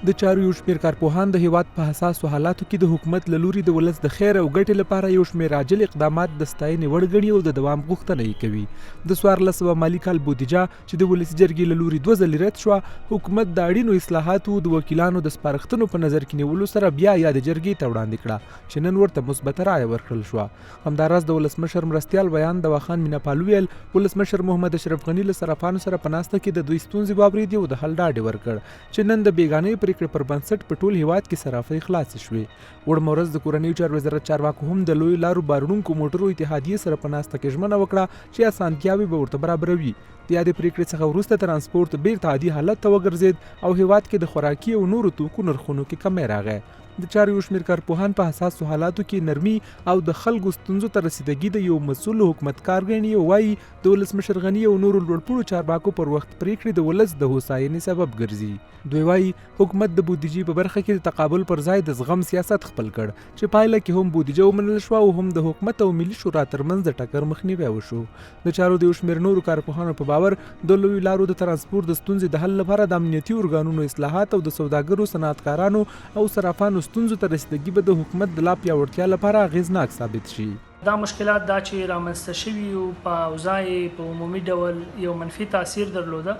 د چارو یو شمېر کارپوهان د هیواد په حساسو حالاتو کې د حکومت له لوري د ولس د خیر او ګټې لپاره یو شمېر عاجل اقدامات د ستاینې وړ ګڼي او د دوام غوښتنه یې کوي. د 1400 مالي کال بودیجه چې د ولسي جرګې له لوري 2 ځلې رد شوه، حکومت د اړینو اصلاحاتو د وکیلانو د سپارښتنو په نظر کې نیولو سره بیا د جرګې ته وړاندې کړه چې نن ورته مثبته رایه ورکړل شوه. همداراز د ولسمشر مرستیال ویان دواخان میناپال ویل ولسمشر محمد اشرف غني له صرافانو سره په ناسته کې د دوی ستونزې واورېدې او د حل ډاډ ورکړ چې نن د بیګانۍ پریکړې پر بنسټ په ټول هیواد کې صرافۍ خلاصې شوې. وړمه ورځ د کورنیو چارو وزارت چارواکو هم د لویو لارو بارونکو موټرو اتحادیې سره په ناسته کې ژمنه وکړه چې اسانتیاوې به ورته برابروي. د یادې پریکړې څخه وروسته ترانسپورت بیرته عادي حالت ته وګرځېد او هیواد کې د خوراکي او نورو توکو نرخونو کې کمی راغی. د چارو یو شمېر کارپوهان په حساسو حالاتو کې نرمي او د خلکو ستونزو ته رسیدګي د یو مسؤل حکومتکار ګڼي او وایي د ولسمشر غني او نورو لوړپوړو چارواکو پر وخت پریکړې د ولس د هوساینې سبب ګرځي. دوی وایي حکومت د بودیجې په برخه کې د تقابل پر ځای د زغم سیاست خپل کړ چې پایله کې هم بودیجه ومنل شوه او هم د حکومت او ملي شورا ترمنځ د ټکر مخنیوی وشو. د چارو د یو شمېر نورو کارپوهانو په باور د لویو لارو د ترانسپورت د ستونزې د حل لپاره د امنیتي ارګانونو اصلاحات او د سوداګرو، صنعتکارانو او صرافانو ستونزو ته رسیدګي به د حکومت د لا پیاوړتیا لپاره اغېزناک ثابت شي. دا مشکلات دا چې رامنځته شوي او په اوضاع په عمومي ډول یو منفي تاثیر درلوده،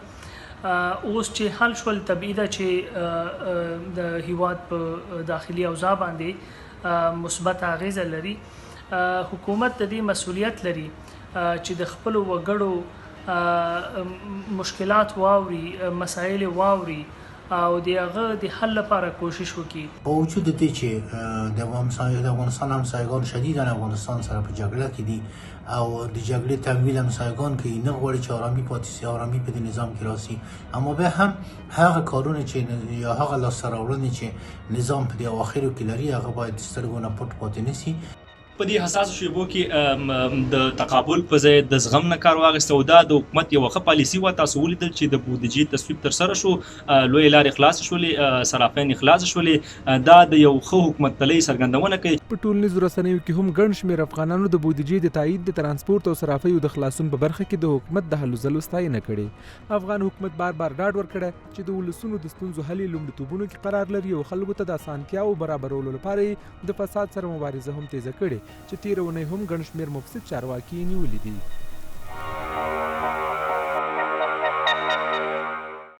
اوس چې حل شول طبیعي ده چې د هیواد په داخلي اوضاع باندې مثبت اغیزه لري. حکومت د دې مسؤلیت لري چې د خپلو وګړو مشکلات واوري، مسایل واوري او د هغه د حل لپاره کوشش وکړي. با وجود دې چې د افغانستان همسایگان شدیداً افغانستان سره په جګړه کې دي او د جګړې تمویل همسایگان کوي، نه غواړي چې آرامي پاتې شي، آرامي په دې نظام کې راسي، اما به هم هغه کارونه چې یا هغه لاسته راوړنې چې نظام په دې اواخرو کې لري هغه باید د سترګو نه پټ پاتې نه سي. په دې حساسو شیبو کې د تقابل په ځای د زغم نه کار واخیسته او دا د حکومت یوه ښه پالیسي وه. تاسو ولیدل چې د بودیجې تصویب ترسره شو، لویې لارې خلاصې شولې، صرافین یې خلاصې شولې. دا د یو ښه حکومتدلۍ څرګندونه کوي. په ټولنیزو رسنیو کې هم ګڼ شمېر افغانانو د بودیجې د تایید، د ترانسپورت او صرافیو د خلاصون په برخه کې د حکومت د هلو ځلو ستاینه کړې. افغان حکومت بار بار ډاډ ورکړی چې د ولسونو د ستونزو حل یې لومړیتوبونو کې قرار لري او خلکو ته د اسانتیاوو برابرولو لپاره یې د فساد سره مبارزه هم تیزه کړې چې تېره اونۍ هم ګڼ شمېر مفسد چارواکي یې نیولي دي.